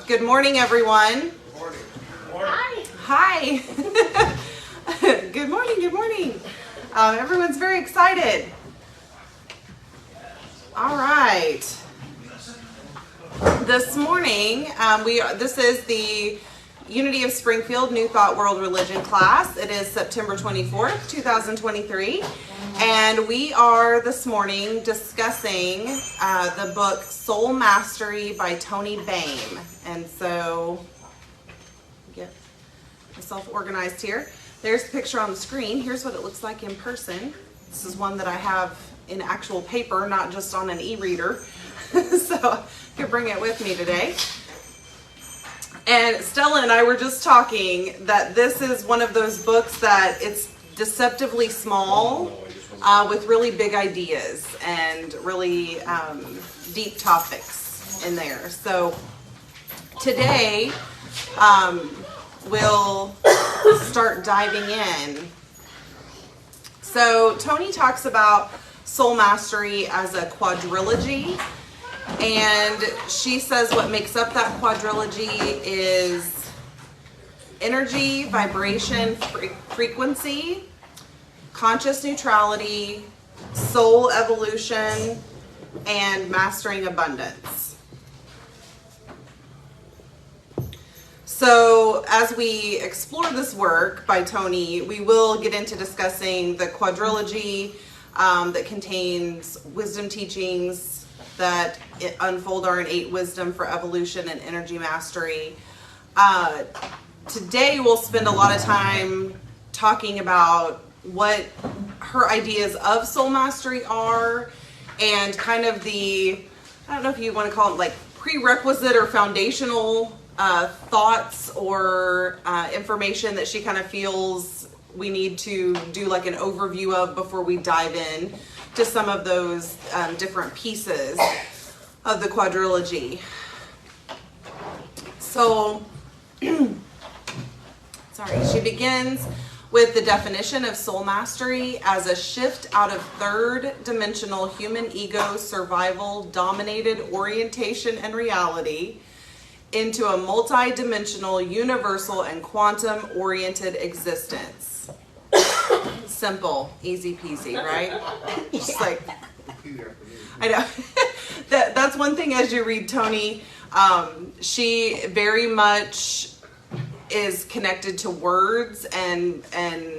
Good morning, everyone. Good morning. Hi. Good morning, good morning. Everyone's very excited. All right. This morning, this is the Unity of Springfield New Thought World Religion class. It is September 24th, 2023. And we are this morning discussing the book Soul Mastery by Toni Boehm. And so, get myself organized here. There's the picture on the screen. Here's what it looks like in person. This is one that I have in actual paper, not just on an e-reader. So I could bring it with me today. And Stella and I were just talking that this is one of those books that it's deceptively small with really big ideas and really deep topics in there. So today we'll start diving in. So Toni talks about soul mastery as a quadrilogy. And she says what makes up that quadrilogy is energy, vibration, frequency, conscious neutrality, soul evolution, and mastering abundance. So as we explore this work by Toni, we will get into discussing the quadrilogy that contains wisdom teachings that unfold our innate wisdom for evolution and energy mastery. Today we'll spend a lot of time talking about what her ideas of soul mastery are and kind of the, I don't know if you want to call it like prerequisite or foundational thoughts or information that she kind of feels we need to do like an overview of before we dive in to some of those different pieces of the quadrilogy. So, she begins with the definition of soul mastery as a shift out of third-dimensional human ego survival dominated orientation and reality into a multi-dimensional, universal, and quantum-oriented existence. Simple, easy peasy, right? Just like, I know. That's one thing as you read Toni. She very much is connected to words and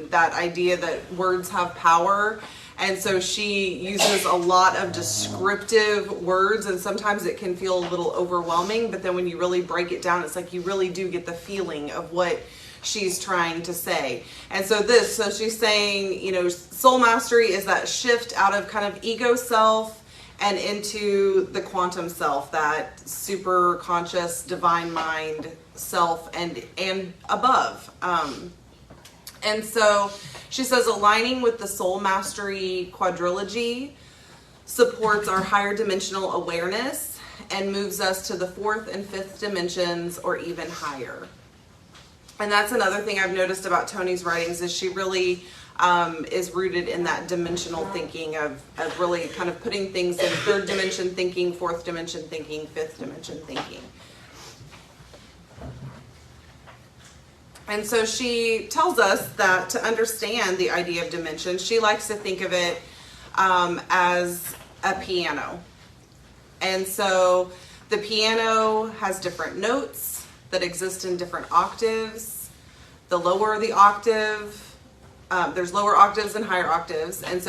that idea that words have power. And so she uses a lot of descriptive words, and sometimes it can feel a little overwhelming, but then when you really break it down, it's like you really do get the feeling of what she's trying to say. And so she's saying, soul mastery is that shift out of kind of ego self and into the quantum self, that super conscious divine mind self and above. And so she says aligning with the soul mastery quadrilogy supports our higher dimensional awareness and moves us to the fourth and fifth dimensions or even higher. And that's another thing I've noticed about Toni's writings is she really is rooted in that dimensional thinking of really kind of putting things in third dimension thinking, fourth dimension thinking, fifth dimension thinking. And so she tells us that to understand the idea of dimension, she likes to think of it as a piano. And so the piano has different notes that exist in different octaves. The lower the octave, there's lower octaves and higher octaves. And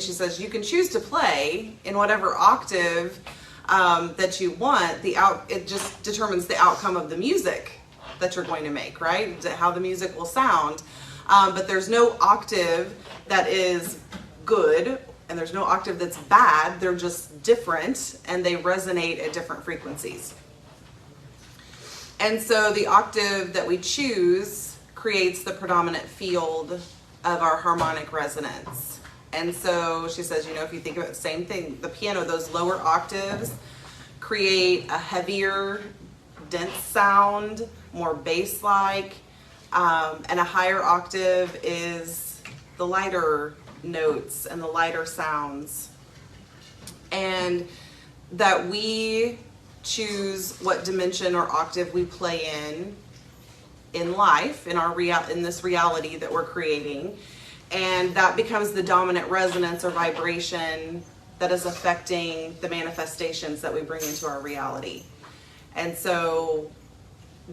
she says you can choose to play in whatever octave that you want. It just determines the outcome of the music that you're going to make, right? How the music will sound. But there's no octave that is good and there's no octave that's bad. They're just different and they resonate at different frequencies. And so the octave that we choose creates the predominant field of our harmonic resonance. And so she says, if you think of it, same thing, the piano, those lower octaves create a heavier, dense sound, more bass-like, and a higher octave is the lighter notes and the lighter sounds. And that we choose what dimension or octave we play in life, in this reality that we're creating, and that becomes the dominant resonance or vibration that is affecting the manifestations that we bring into our reality. And so,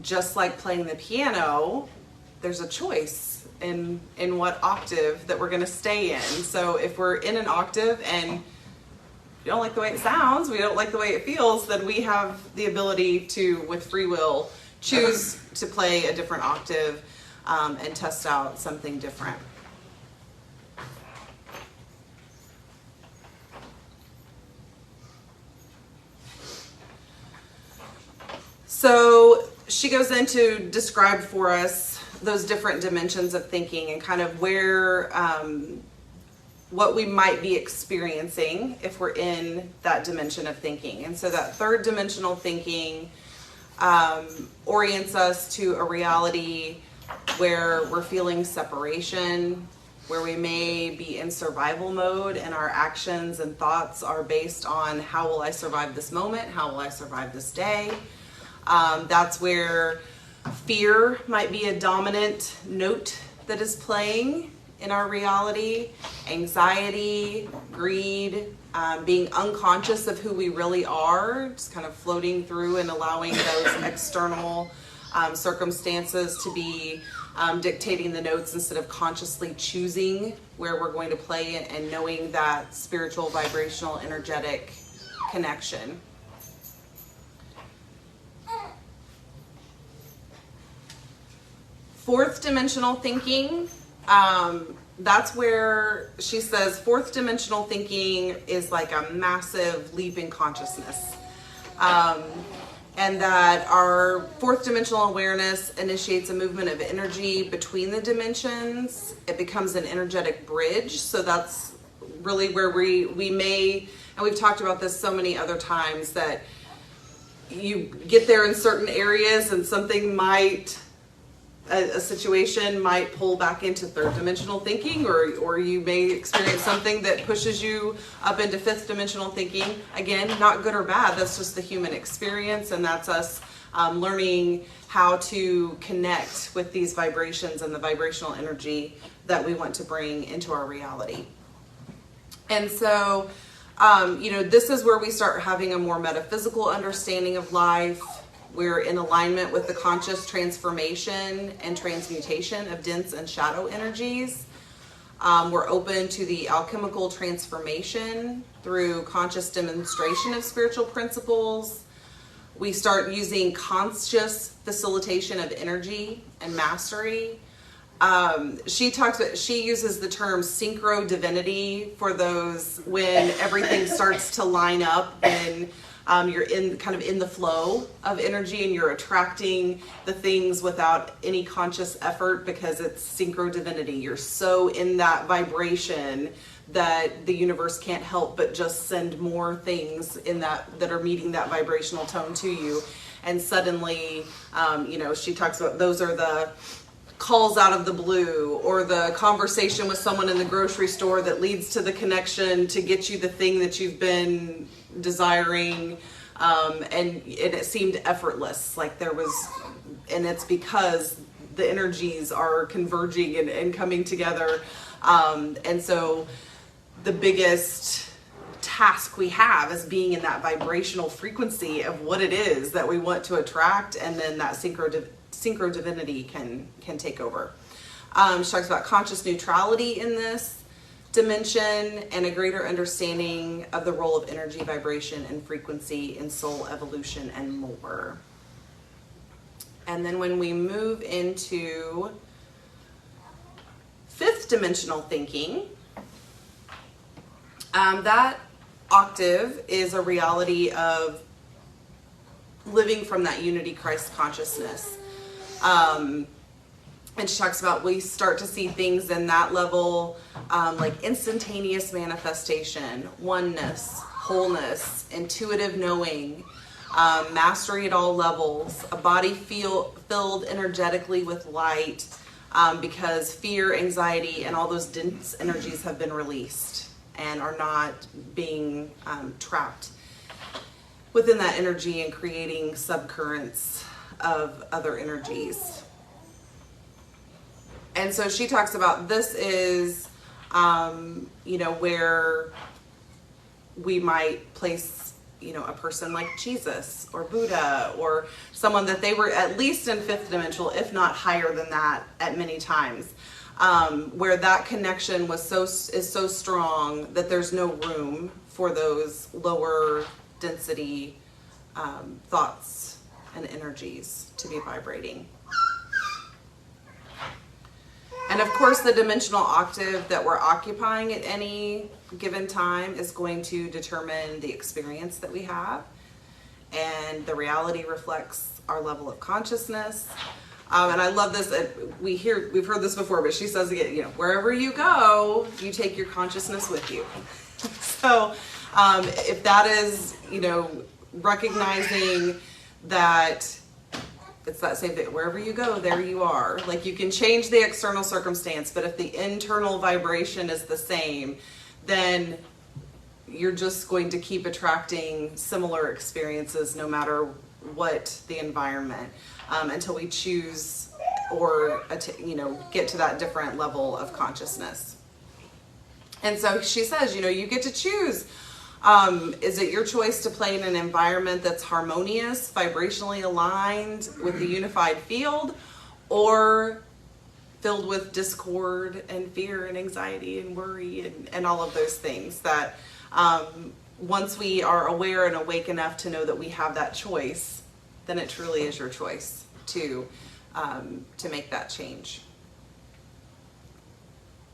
just like playing the piano, there's a choice in what octave that we're going to stay in. So if we're in an octave and we don't like the way it sounds, we don't like the way it feels, then we have the ability to, with free will, choose to play a different octave and test out something different. So she goes in to describe for us those different dimensions of thinking and kind of where, what we might be experiencing if we're in that dimension of thinking. And so that third dimensional thinking orients us to a reality where we're feeling separation, where we may be in survival mode and our actions and thoughts are based on how will I survive this moment, how will I survive this day. That's where fear might be a dominant note that is playing in our reality, anxiety, greed, being unconscious of who we really are, just kind of floating through and allowing those external circumstances to be dictating the notes instead of consciously choosing where we're going to play and knowing that spiritual, vibrational, energetic connection. Fourth dimensional thinking, that's where she says fourth dimensional thinking is like a massive leap in consciousness. And that our fourth dimensional awareness initiates a movement of energy between the dimensions. It becomes an energetic bridge. So that's really where we may, and we've talked about this so many other times, that you get there in certain areas and something might, a situation might pull back into third dimensional thinking, or you may experience something that pushes you up into fifth dimensional thinking. Again, not good or bad, that's just the human experience, and that's us learning how to connect with these vibrations and the vibrational energy that we want to bring into our reality. And so, this is where we start having a more metaphysical understanding of life. We're in alignment with the conscious transformation and transmutation of dense and shadow energies. We're open to the alchemical transformation through conscious demonstration of spiritual principles. We start using conscious facilitation of energy and mastery. She uses the term synchro divinity for those when everything starts to line up and you're in the flow of energy and you're attracting the things without any conscious effort because it's synchro divinity. You're so in that vibration that the universe can't help but just send more things in that are meeting that vibrational tone to you. And suddenly, she talks about those are the calls out of the blue, or the conversation with someone in the grocery store that leads to the connection to get you the thing that you've been desiring, and it seemed effortless, like there was, and it's because the energies are converging and coming together, and so the biggest task we have is being in that vibrational frequency of what it is that we want to attract, and then that synchro divinity can take over. She talks about conscious neutrality in this dimension and a greater understanding of the role of energy, vibration, and frequency in soul evolution and more. And then when we move into fifth dimensional thinking, that octave is a reality of living from that unity Christ consciousness. And she talks about we start to see things in that level, like instantaneous manifestation, oneness, wholeness, intuitive knowing, mastery at all levels, a body filled energetically with light, because fear, anxiety, and all those dense energies have been released and are not being trapped. within that energy and creating subcurrents of other energies. And so she talks about this is, where we might place, a person like Jesus or Buddha or someone that they were at least in fifth dimensional, if not higher than that at many times, where that connection is so strong that there's no room for those lower density thoughts and energies to be vibrating. And of course, the dimensional octave that we're occupying at any given time is going to determine the experience that we have. And the reality reflects our level of consciousness. And I love this. We've heard this before, but she says again, wherever you go, you take your consciousness with you. So if that is, recognizing that it's that same thing. Wherever you go, there you are. Like, you can change the external circumstance, but if the internal vibration is the same, then you're just going to keep attracting similar experiences no matter what the environment, until we choose or, get to that different level of consciousness. And so she says, you get to choose. Is it your choice to play in an environment that's harmonious, vibrationally aligned with the unified field, or filled with discord and fear and anxiety and worry and all of those things that once we are aware and awake enough to know that we have that choice, then it truly is your choice to make that change.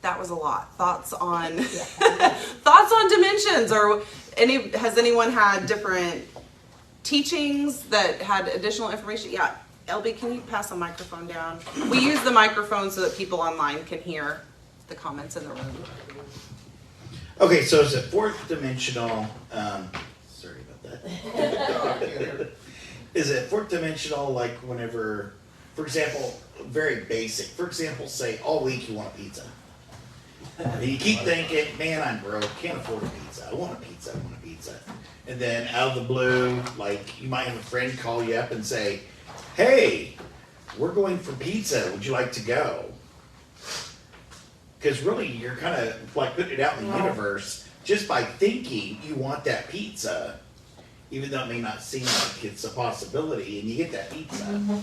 That was a lot. Thoughts on dimensions, or has anyone had different teachings that had additional information? Yeah, LB, can you pass a microphone down? We use the microphone so that people online can hear the comments in the room. Okay, so is it fourth dimensional? Sorry about that. Is it fourth dimensional, like whenever, for example, very basic. For example, say all week you want a pizza. And you keep thinking, man, I'm broke, can't afford a pizza. I want a pizza, I want a pizza. And then out of the blue, like, you might have a friend call you up and say, hey, we're going for pizza, would you like to go? Because really, you're kind of like putting it out in the universe just by thinking you want that pizza, even though it may not seem like it's a possibility, and you get that pizza. Mm-hmm.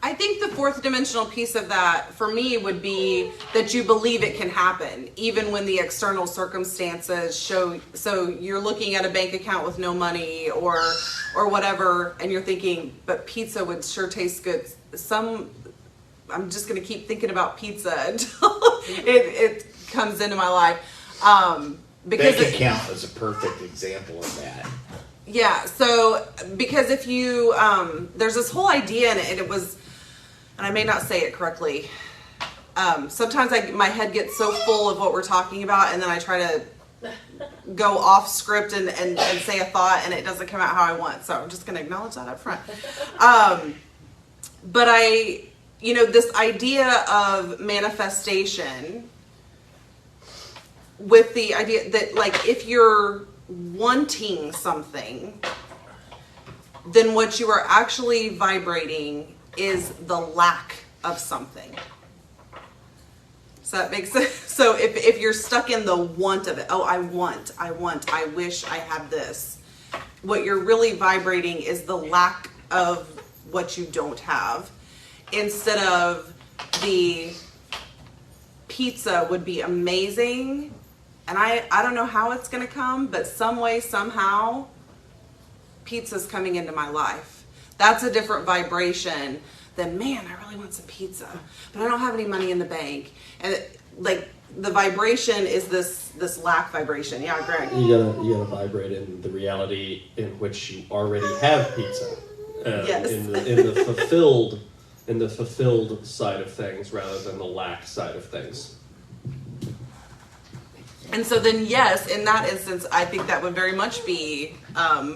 I think the fourth dimensional piece of that for me would be that you believe it can happen, even when the external circumstances show. So you're looking at a bank account with no money or whatever, and you're thinking, but pizza would sure taste good. I'm just going to keep thinking about pizza until it comes into my life. Because bank account is a perfect example of that. Yeah, so because if you, there's this whole idea, and it was, and I may not say it correctly, sometimes my head gets so full of what we're talking about, and then I try to go off script and say a thought, and it doesn't come out how I want, so I'm just going to acknowledge that up front. But this idea of manifestation, with the idea that, like, if you're wanting something, then what you are actually vibrating is the lack of something. So that makes sense. So if you're stuck in the want of it, I wish I had this, what you're really vibrating is the lack of what you don't have, instead of the pizza would be amazing. And I don't know how it's going to come, but some way, somehow, pizza's coming into my life. That's a different vibration than, man, I really want some pizza, but I don't have any money in the bank. And the vibration is this lack vibration. Yeah, Greg. You gotta vibrate in the reality in which you already have pizza. Yes. In the fulfilled side of things rather than the lack side of things. And so then, yes, in that instance, I think that would very much be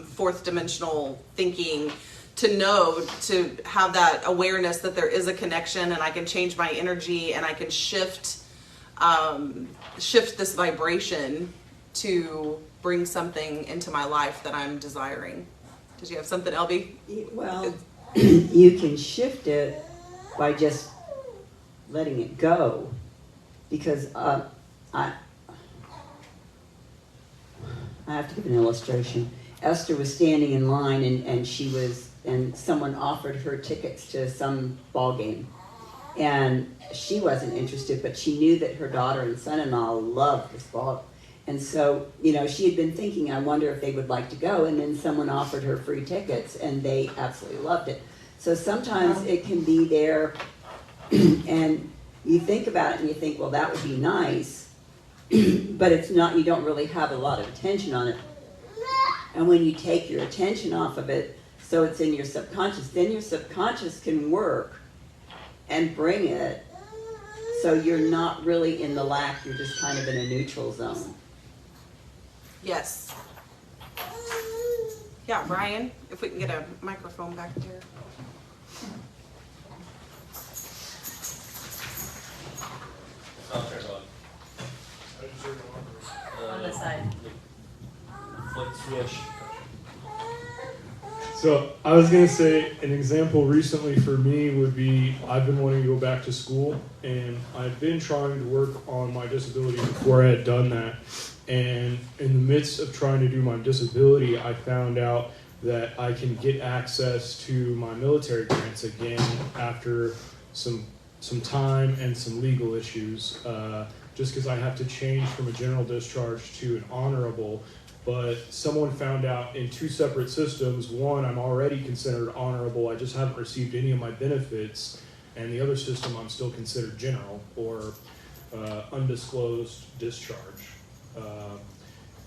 fourth dimensional thinking, to have that awareness that there is a connection, and I can change my energy, and I can shift this vibration to bring something into my life that I'm desiring. Did you have something, LB? Well, you can shift it by just letting it go, because I have to give an illustration. Esther was standing in line, and someone offered her tickets to some ball game, and she wasn't interested, but she knew that her daughter and son-in-law loved this ball. And so, she had been thinking, I wonder if they would like to go, and then someone offered her free tickets, and they absolutely loved it. So sometimes it can be there, and you think about it, and you think, well, that would be nice, but it's not, you don't really have a lot of attention on it. And when you take your attention off of it, so it's in your subconscious, then your subconscious can work and bring it, so you're not really in the lack, you're just kind of in a neutral zone. Yes. Yeah, Brian, if we can get a microphone back there. On the side. Flick switch. So I was going to say an example recently for me would be I've been wanting to go back to school, and I've been trying to work on my disability before I had done that. And in the midst of trying to do my disability, I found out that I can get access to my military grants again after some time and some legal issues, just because I have to change from a general discharge to an honorable. But someone found out in two separate systems, one, I'm already considered honorable, I just haven't received any of my benefits, and the other system, I'm still considered general, or undisclosed discharge.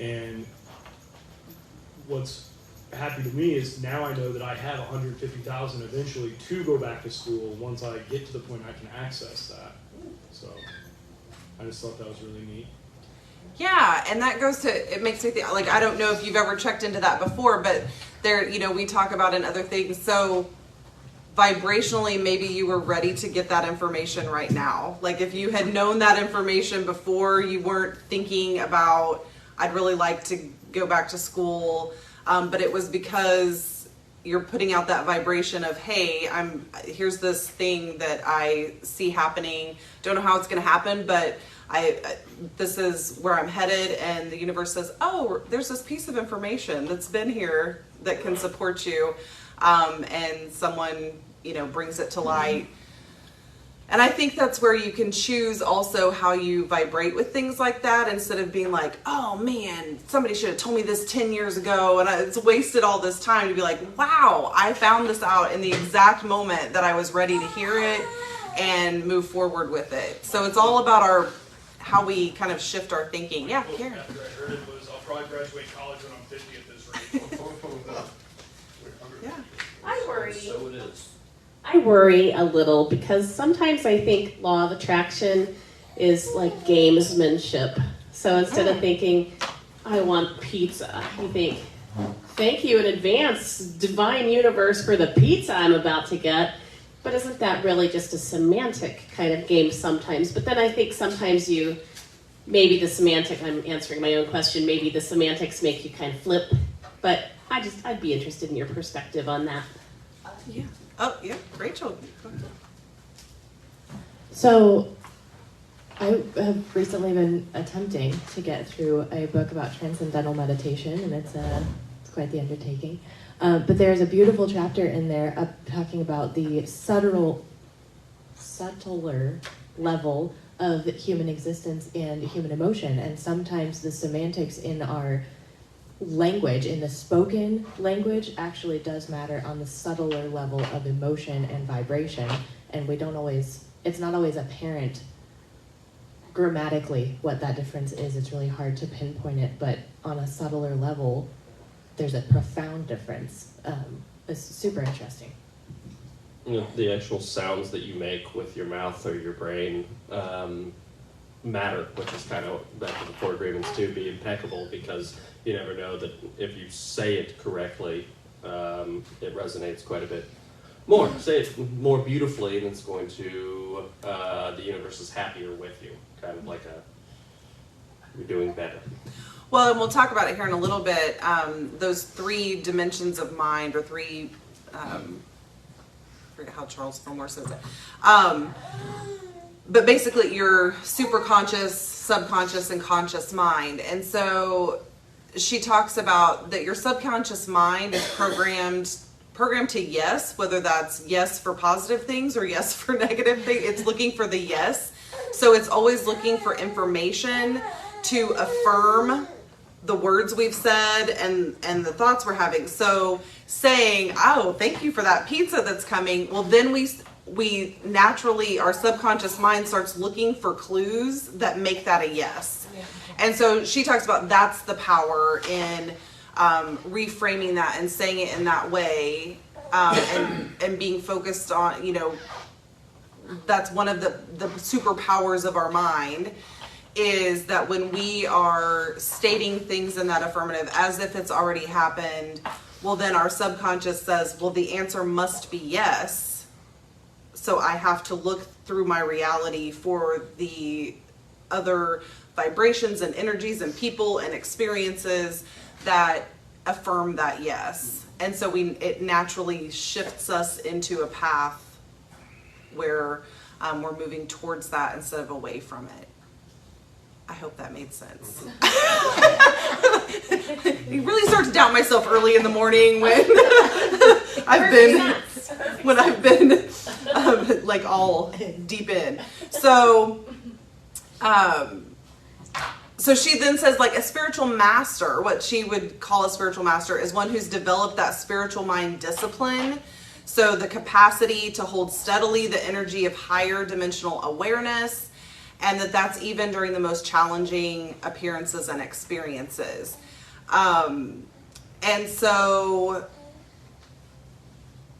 And what's happy to me is now I know that I have $150,000 eventually to go back to school once I get to the point I can access that. So I just thought that was really neat. Yeah, and that goes to, it makes me think, like, I don't know if you've ever checked into that before, but there, we talk about in other things. So vibrationally, maybe you were ready to get that information right now. Like if you had known that information before, you weren't thinking about, I'd really like to go back to school. But it was because you're putting out that vibration of, hey, here's this thing that I see happening. Don't know how it's going to happen, but this is where I'm headed, and the universe says, oh, there's this piece of information that's been here that can support you, and someone, brings it to light. And I think that's where you can choose also how you vibrate with things like that, instead of being like, oh man, somebody should have told me this 10 years ago, and it's wasted all this time, to be like, wow, I found this out in the exact moment that I was ready to hear it and move forward with it. So it's all about how we kind of shift our thinking. Yeah, Karen. After I heard it was, I'll probably graduate college when I'm 50 at this rate. Yeah. I worry. So it is. I worry a little because sometimes I think law of attraction is like gamesmanship. So instead of thinking, I want pizza, you think, thank you in advance, divine universe, for the pizza I'm about to get. But isn't that really just a semantic kind of game sometimes? But then I think sometimes maybe the semantic, I'm answering my own question, maybe the semantics make you kind of flip. But I'd be interested in your perspective on that. Yeah. Oh, yeah. Rachel. So, I have recently been attempting to get through a book about transcendental meditation, and it's quite the undertaking. But there's a beautiful chapter in there talking about the subtler level of human existence and human emotion, and sometimes the semantics in our language, in the spoken language, actually does matter on the subtler level of emotion and vibration, and it's not always apparent grammatically what that difference is. It's really hard to pinpoint it, but on a subtler level, there's a profound difference. It's super interesting. The actual sounds that you make with your mouth or your brain matter, which is kind of back to the 4 agreements too. Be impeccable, because you never know that if you say it correctly, it resonates quite a bit more. Say it more beautifully, and it's going to the universe is happier with you. Kind of like you're doing better. Well, and we'll talk about it here in a little bit. Those 3 dimensions of mind, or 3, I forget how Charles Fillmore says it. But basically, your superconscious, subconscious, and conscious mind. And so she talks about that your subconscious mind is programmed to yes, whether that's yes for positive things or yes for negative things. It's looking for the yes. So it's always looking for information to affirm the words we've said and the thoughts we're having. So saying, oh, thank you for that pizza that's coming. Well, then we naturally, our subconscious mind starts looking for clues that make that a yes. Yeah. And so she talks about that's the power in reframing that and saying it in that way, and being focused on, that's one of the superpowers of our mind, is that when we are stating things in that affirmative as if it's already happened, well, then our subconscious says, well, the answer must be yes. So I have to look through my reality for the other vibrations and energies and people and experiences that affirm that yes. And so it naturally shifts us into a path where we're moving towards that instead of away from it. I hope that made sense. You really start to doubt myself early in the morning when I've been like all deep in. So she then says, like, a spiritual master, what she would call a spiritual master, is one who's developed that spiritual mind discipline. So the capacity to hold steadily the energy of higher dimensional awareness, and that's even during the most challenging appearances and experiences. And so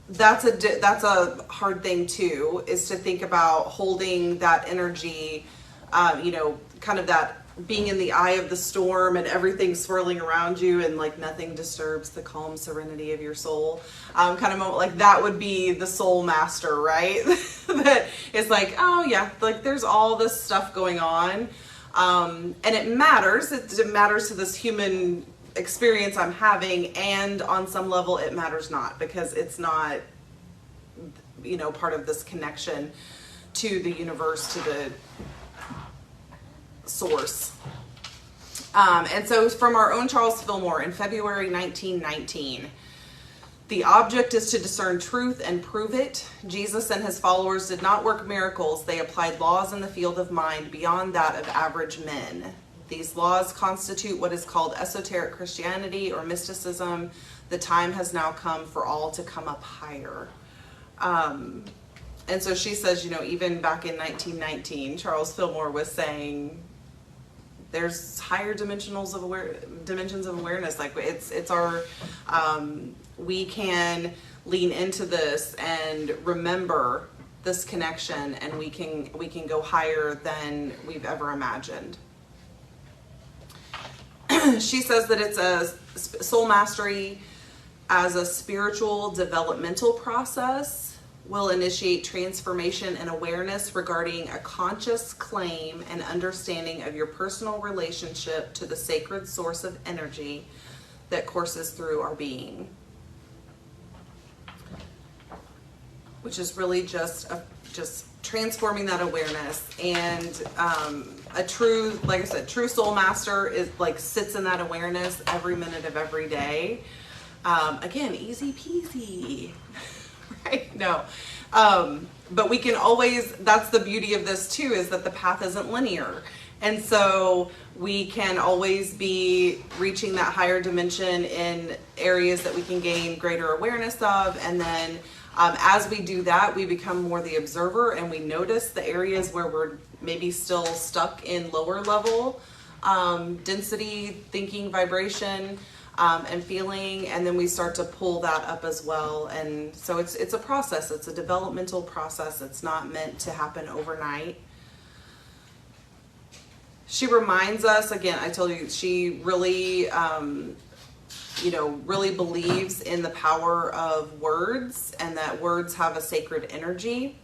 that's a hard thing too, is to think about holding that energy, kind of that being in the eye of the storm and everything swirling around you and like nothing disturbs the calm serenity of your soul. Kind of moment, like that would be the soul master, right? That is like, oh yeah, like there's all this stuff going on. And it matters. It matters to this human experience I'm having, and on some level it matters not, because it's not, part of this connection to the universe, to the source. And so from our own Charles Fillmore in February 1919, the object is to discern truth and prove it. Jesus and his followers did not work miracles. They applied laws in the field of mind beyond that of average men. These laws constitute what is called esoteric Christianity or mysticism. The time has now come for all to come up higher. And so she says, even back in 1919, Charles Fillmore was saying there's higher dimensions of awareness. Like it's our, we can lean into this and remember this connection, and we can go higher than we've ever imagined. She says that it's a soul mastery as a spiritual developmental process will initiate transformation and awareness regarding a conscious claim and understanding of your personal relationship to the sacred source of energy that courses through our being. Which is really just transforming that awareness. And a true, like I said, true soul master is like sits in that awareness every minute of every day. Again, easy peasy. Right? No. But we can always, that's the beauty of this too, is that the path isn't linear. And so we can always be reaching that higher dimension in areas that we can gain greater awareness of. And then as we do that, we become more the observer, and we notice the areas where we're maybe still stuck in lower level density, thinking, vibration, and feeling, and then we start to pull that up as well. And so it's a process. It's a developmental process. It's not meant to happen overnight. She reminds us, again, I told you, she really, really believes in the power of words, and that words have a sacred energy.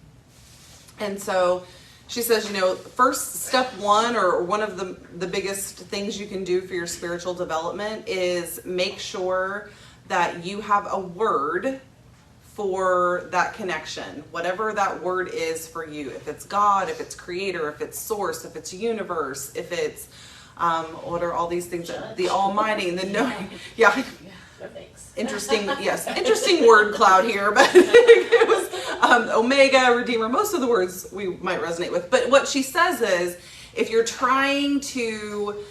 And so She says, first step one, or one of the biggest things you can do for your spiritual development, is make sure that you have a word for that connection, whatever that word is for you. If it's God, if it's creator, if it's source, if it's universe, if it's what are all these things? The Almighty, and then yeah. Thanks. Interesting word cloud here, but it was Omega, Redeemer, most of the words we might resonate with. But what she says is, if you're trying to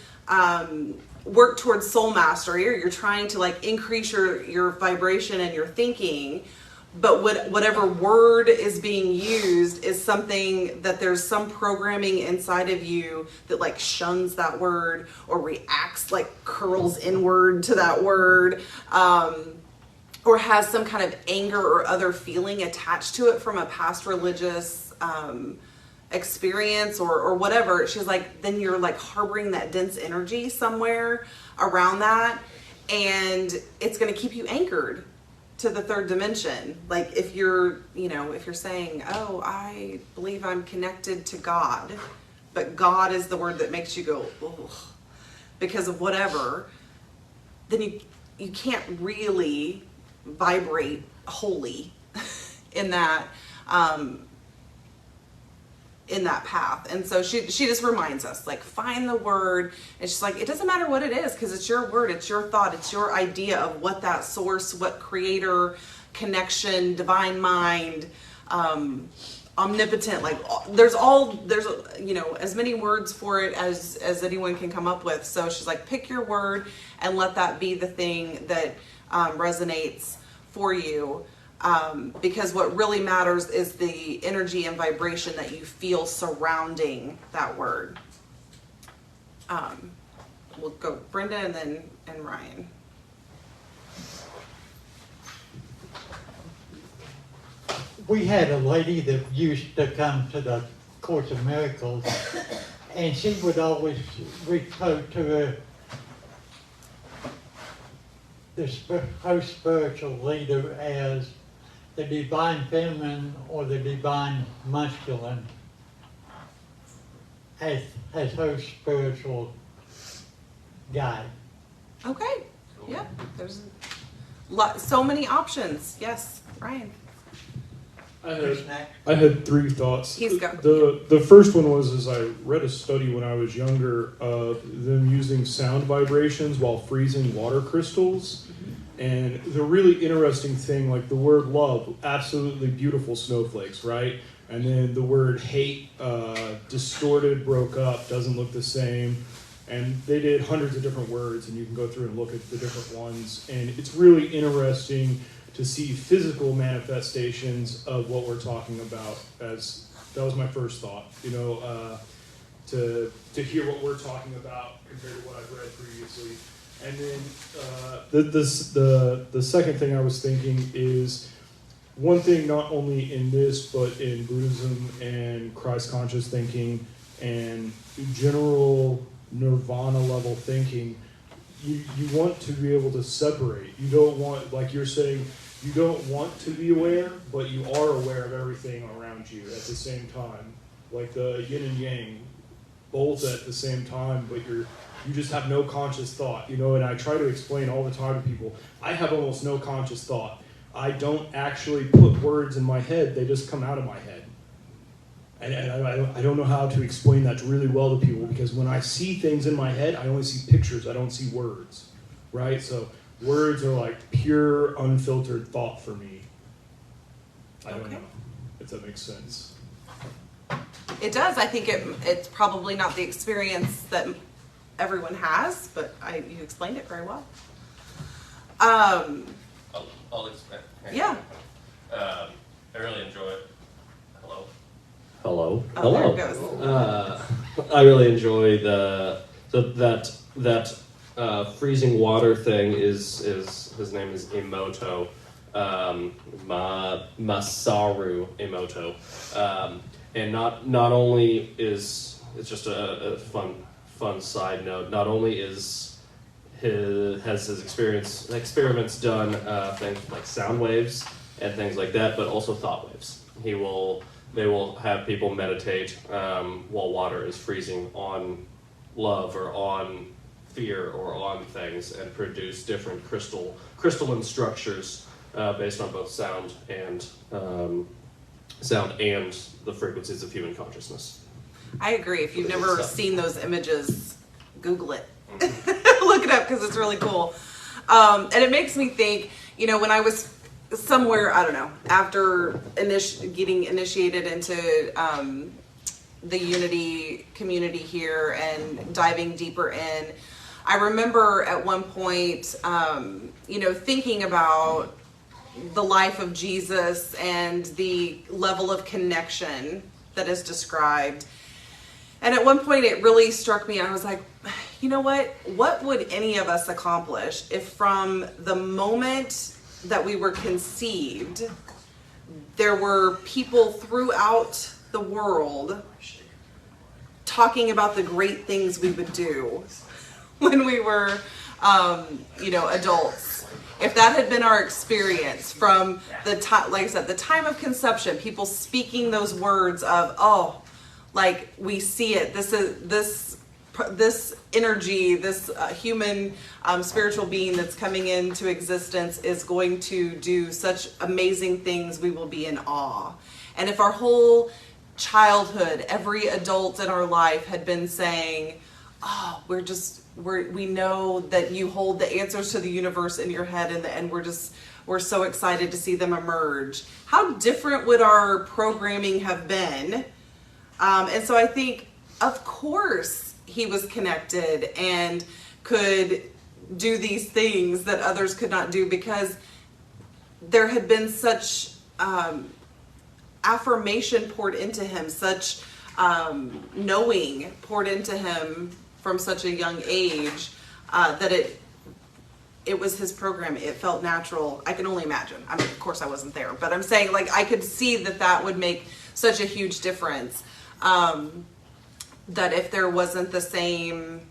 work towards soul mastery, or you're trying to like increase your vibration and your thinking, but whatever word is being used is something that there's some programming inside of you that like shuns that word or reacts, like curls inward to that word, or has some kind of anger or other feeling attached to it from a past religious experience or whatever. She's like, then you're like harboring that dense energy somewhere around that, and it's going to keep you anchored to the third dimension. Like if you're saying, oh, I believe I'm connected to God, but God is the word that makes you go, ugh, because of whatever, then you can't really vibrate wholly in that path. And so she just reminds us, like, find the word. And she's like, it doesn't matter what it is, because it's your word, it's your thought, it's your idea of what that source, what creator, connection, divine mind, omnipotent, like there's as many words for it as anyone can come up with. So she's like, pick your word and let that be the thing that resonates for you. Because what really matters is the energy and vibration that you feel surrounding that word. We'll go Brenda and Ryan. We had a lady that used to come to the Course of Miracles, and she would always refer to her spiritual leader as the divine feminine or the divine masculine as her spiritual guide. Okay. Yeah. There's so many options. Yes, Ryan. I had three thoughts. He's got the first one was I read a study when I was younger of them using sound vibrations while freezing water crystals. And the really interesting thing, like the word love, absolutely beautiful snowflakes, right? And then the word hate, distorted, broke up, doesn't look the same. And they did hundreds of different words, and you can go through and look at the different ones. And it's really interesting to see physical manifestations of what we're talking about. As that was my first thought, to hear what we're talking about compared to what I've read previously. And then the second thing I was thinking is one thing not only in this but in Buddhism and Christ conscious thinking and general nirvana level thinking, you want to be able to separate. You don't want, like you're saying, you don't want to be aware, but you are aware of everything around you at the same time. Like the yin and yang, both at the same time, but you just have no conscious thought, and I try to explain all the time to people, I have almost no conscious thought. I don't actually put words in my head, they just come out of my head. And I don't know how to explain that really well to people, because when I see things in my head, I only see pictures, I don't see words, right? So words are like pure, unfiltered thought for me. I don't know if that makes sense. It does. I think it's probably not the experience that everyone has, but you explained it very well. I'll explain. Yeah. I really enjoy it. Hello. Oh, Hello. there it goes. I really enjoy that freezing water thing. Is his name is Emoto, Masaru Emoto, and not only is it's just a fun side note. Not only has his experiments done things like sound waves and things like that, but also thought waves. He will they will have people meditate while water is freezing on love or on fear or on things, and produce different crystalline structures based on both sound and the frequencies of human consciousness. I agree. If you've Pretty never good stuff. seen those images, Google it. Look it up because it's really cool. And it makes me think, you know, when I was somewhere, I don't know, after getting initiated into the Unity community here and diving deeper in, I remember at one point, you know, thinking about the life of Jesus and the level of connection that is described. And at one point it really struck me. I was like, you know what would any of us accomplish if from the moment that we were conceived, there were people throughout the world talking about the great things we would do when we were, you know, adults. If that had been our experience from the time, like I said, the time of conception, people speaking those words of, oh, like we see it. This energy, this human spiritual being that's coming into existence is going to do such amazing things. We will be in awe. And if our whole childhood, every adult in our life had been saying, oh, we know that you hold the answers to the universe in your head, and we're so excited to see them emerge. How different would our programming have been? And so I think, of course, he was connected and could do these things that others could not do, because there had been such affirmation poured into him, such knowing poured into him from such a young age, that it was his program. It felt natural. I can only imagine. I mean, of course I wasn't there, but I'm saying, like, I could see that would make such a huge difference. That if there wasn't the same,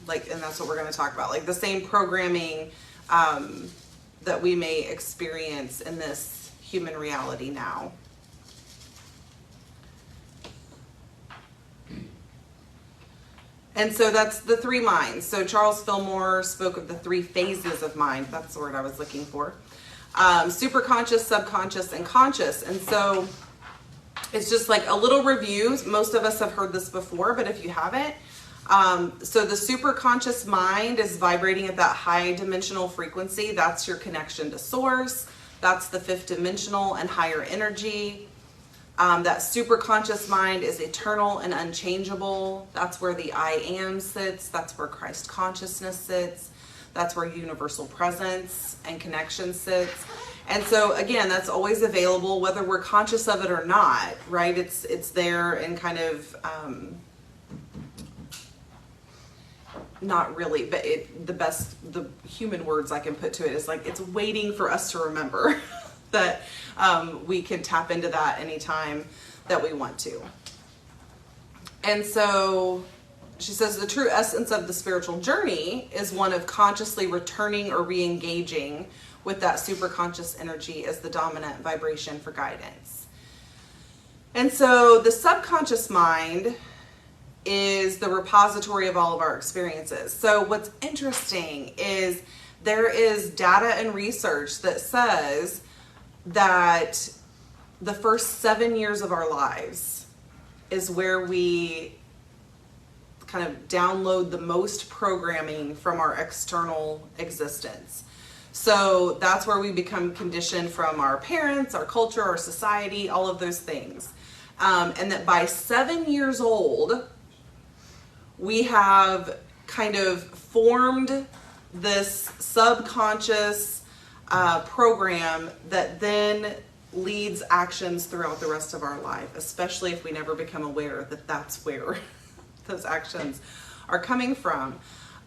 like, and that's what we're going to talk about, like the same programming that we may experience in this human reality now. And so that's the three minds. So Charles Fillmore spoke of the three phases of mind. That's the word I was looking for. Superconscious, subconscious, and conscious. And so it's just like a little review. Most of us have heard this before, but if you haven't, so the superconscious mind is vibrating at that high dimensional frequency. That's your connection to source. That's the fifth dimensional and higher energy. That superconscious mind is eternal and unchangeable. That's where the I am sits. That's where Christ consciousness sits. That's where universal presence and connection sits. And so again, that's always available, whether we're conscious of it or not, right? It's there and kind of, not really, but the human words I can put to it is like, it's waiting for us to remember that we can tap into that anytime that we want to. And so she says the true essence of the spiritual journey is one of consciously returning or re-engaging with that superconscious energy as the dominant vibration for guidance. And so the subconscious mind is the repository of all of our experiences. So what's interesting is there is data and research that says that the first 7 years of our lives is where we kind of download the most programming from our external existence. So that's where we become conditioned from our parents, our culture, our society, all of those things. And that by 7 years old, we have kind of formed this subconscious program that then leads actions throughout the rest of our life, especially if we never become aware that that's where those actions are coming from.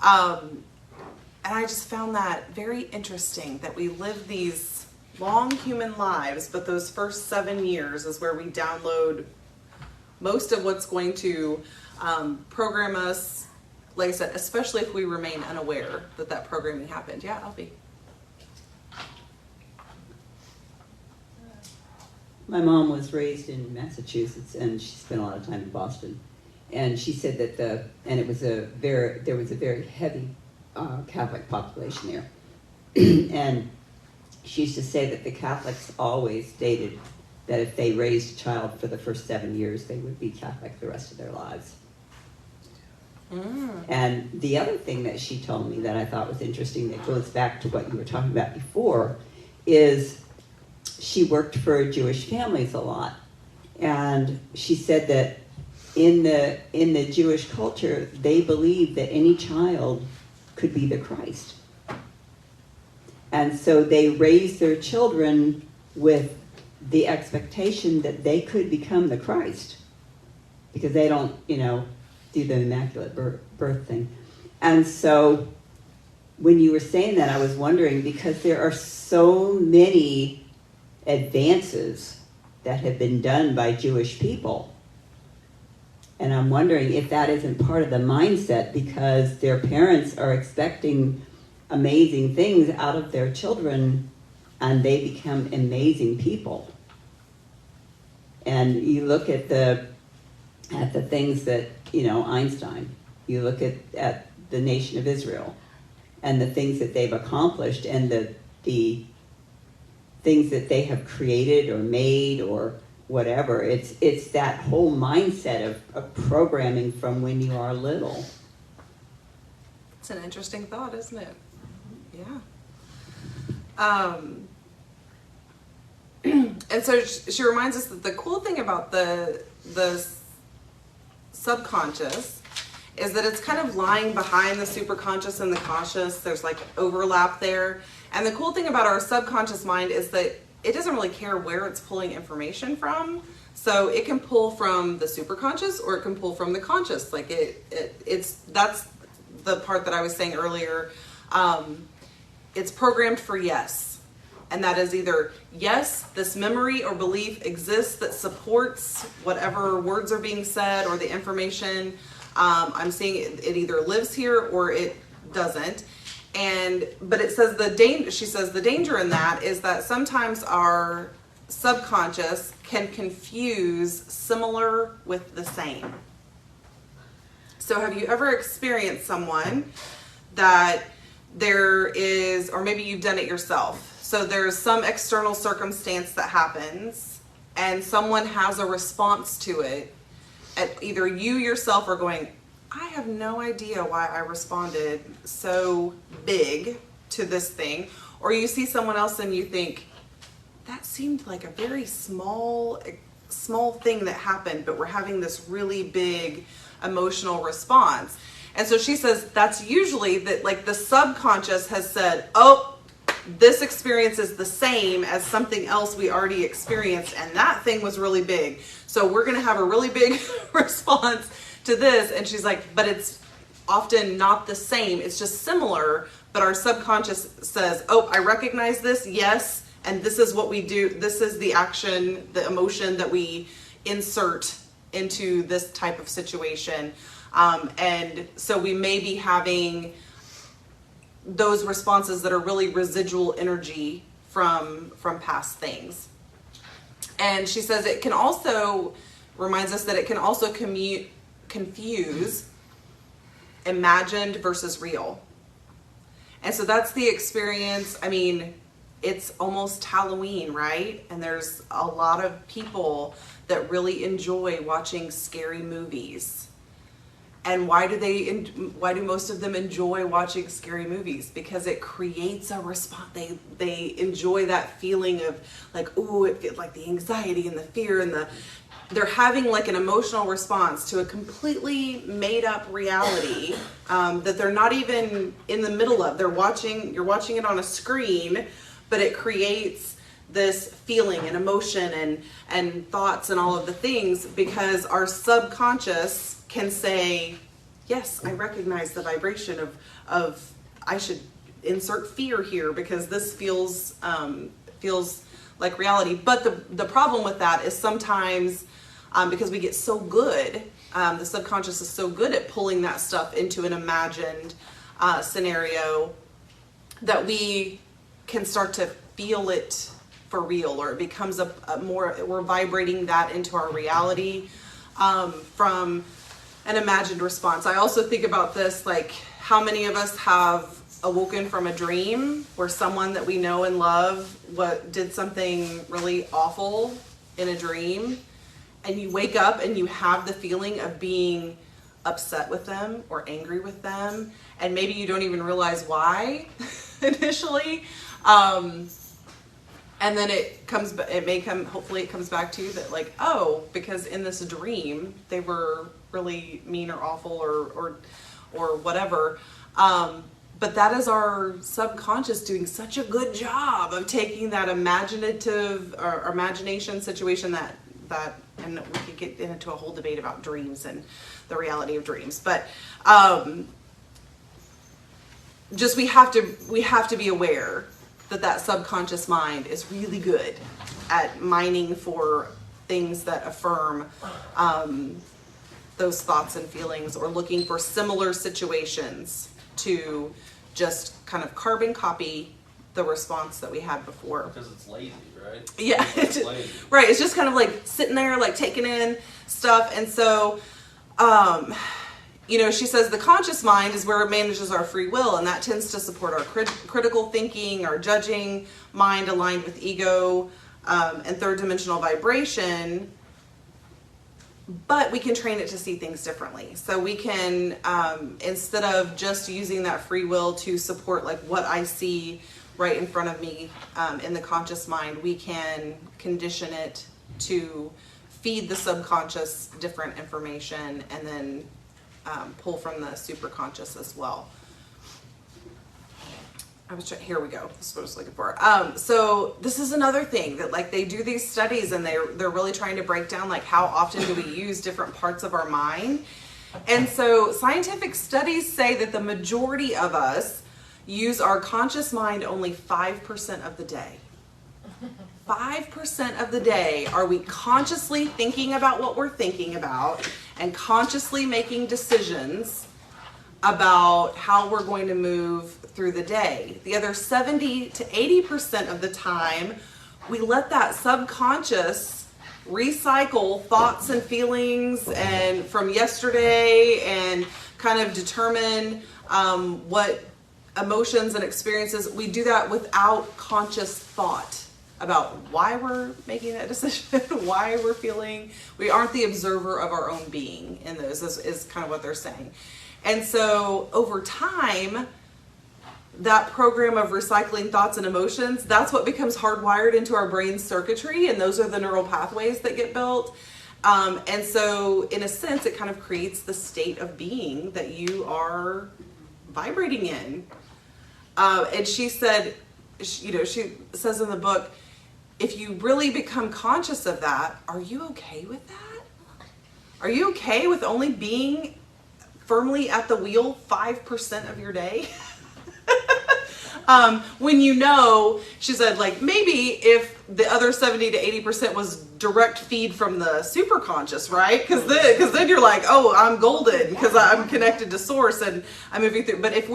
And I just found that very interesting that we live these long human lives, but those first 7 years is where we download most of what's going to program us, like I said, especially if we remain unaware that that programming happened. Yeah, Albie. My mom was raised in Massachusetts, and she spent a lot of time in Boston. And she said that there was a very heavy Catholic population there. And she used to say that the Catholics always stated that if they raised a child for the first 7 years, they would be Catholic the rest of their lives. And the other thing that she told me that I thought was interesting, that goes back to what you were talking about before, is she worked for Jewish families a lot. And she said that in the Jewish culture, they believed that any child could be the Christ. And so they raised their children with the expectation that they could become the Christ, because they don't, do the immaculate birth thing. And so when you were saying that, I was wondering, because there are so many advances that have been done by Jewish people. And I'm wondering if that isn't part of the mindset, because their parents are expecting amazing things out of their children, and they become amazing people. And you look at the things that, Einstein, you look at the nation of Israel and the things that they've accomplished, and the things that they have created or made or whatever. It's that whole mindset of programming from when you are little. It's an interesting thought, isn't it? Yeah. And so she reminds us that the cool thing about the subconscious is that it's kind of lying behind the superconscious and the conscious. There's like overlap there. And the cool thing about our subconscious mind is that it doesn't really care where it's pulling information from. So it can pull from the superconscious, or it can pull from the conscious. Like that's the part that I was saying earlier. It's programmed for yes. And that is either, yes, this memory or belief exists that supports whatever words are being said or the information. I'm seeing it either lives here or it doesn't. But it says she says the danger in that is that sometimes our subconscious can confuse similar with the same. So have you ever experienced someone that there is, or maybe you've done it yourself, so there's some external circumstance that happens and someone has a response to it, and either you yourself are going, I have no idea why I responded so big to this thing, or you see someone else and you think, that seemed like a very small thing that happened, but we're having this really big emotional response. And so she says that's usually that, like, the subconscious has said, oh, this experience is the same as something else we already experienced, and that thing was really big. So we're going to have a really big response to this. And she's like, but it's often not the same. It's just similar, but our subconscious says, oh, I recognize this, yes, and this is what we do. This is the action, the emotion that we insert into this type of situation. And so we may be having those responses that are really residual energy from past things. And she says it can also, reminds us that it can also confuse imagined versus real. And so that's the experience. I mean, it's almost Halloween, right? And there's a lot of people that really enjoy watching scary movies. And why do most of them enjoy watching scary movies? Because it creates a response. They enjoy that feeling of like, ooh, it feels like the anxiety and the fear and they're having like an emotional response to a completely made up reality that they're not even in the middle of. You're watching it on a screen, but it creates this feeling and emotion and thoughts and all of the things, because our subconscious can say, yes, I recognize the vibration of I should insert fear here because this feels like reality. But the problem with that is sometimes because we get so good, the subconscious is so good at pulling that stuff into an imagined scenario that we can start to feel it for real, or it becomes a more, we're vibrating that into our reality from an imagined response. I also think about this, like how many of us have awoken from a dream where someone that we know and love did something really awful in a dream, and you wake up and you have the feeling of being upset with them or angry with them, and maybe you don't even realize why initially, and then hopefully it comes back to you that like, oh, because in this dream they were really mean or awful or whatever. But that is our subconscious doing such a good job of taking that imaginative or imagination situation that, and we could get into a whole debate about dreams and the reality of dreams. But just we have to be aware that subconscious mind is really good at mining for things that affirm those thoughts and feelings, or looking for similar situations to just kind of carbon copy the response that we had before. Because it's lazy, right? Yeah, It's lazy. right. It's just kind of like sitting there, like taking in stuff. And so, she says the conscious mind is where it manages our free will, and that tends to support our critical thinking, our judging mind aligned with ego and third dimensional vibration. But we can train it to see things differently. So we can, instead of just using that free will to support like what I see right in front of me in the conscious mind, we can condition it to feed the subconscious different information, and then pull from the superconscious as well. Here we go. This is what I was looking for. So this is another thing that like they do these studies, and they're really trying to break down like how often do we use different parts of our mind. And so scientific studies say that the majority of us use our conscious mind only 5% of the day. 5% of the day are we consciously thinking about what we're thinking about and consciously making decisions about how we're going to move through the day. The other 70 to 80% of the time, we let that subconscious recycle thoughts and feelings and from yesterday, and kind of determine what emotions and experiences. We do that without conscious thought about why we're making that decision, why we're feeling. We aren't the observer of our own being in those, is kind of what they're saying. And so over time, that program of recycling thoughts and emotions, that's what becomes hardwired into our brain's circuitry, and those are the neural pathways that get built. And so in a sense, it kind of creates the state of being that you are vibrating in. And she said, she says in the book, if you really become conscious of that, are you okay with that? Are you okay with only being firmly at the wheel 5% of your day? When she said, like, maybe if the other 70 to 80% was direct feed from the superconscious, right? Because then you're like, oh, I'm golden because I'm connected to source and I'm moving through. But if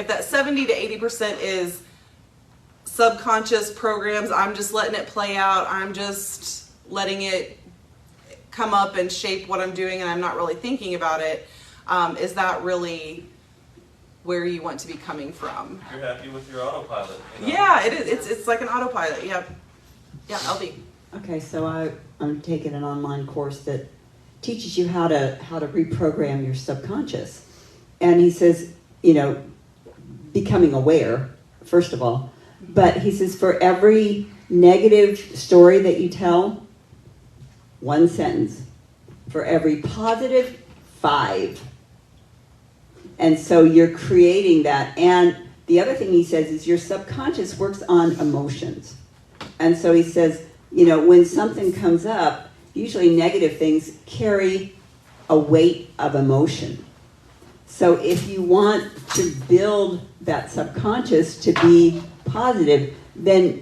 that 70 to 80% is subconscious programs, I'm just letting it play out, I'm just letting it come up and shape what I'm doing, and I'm not really thinking about it, is that really where you want to be coming from? You're happy with your autopilot. Yeah, it is. It's like an autopilot. Yep. Yeah, LB. Okay, so I'm taking an online course that teaches you how to reprogram your subconscious. And he says, becoming aware, first of all. But he says for every negative story that you tell, 1 sentence. For every positive, 5. And so you're creating that. And the other thing he says is your subconscious works on emotions. And so he says, when something comes up, usually negative things carry a weight of emotion. So if you want to build that subconscious to be positive, then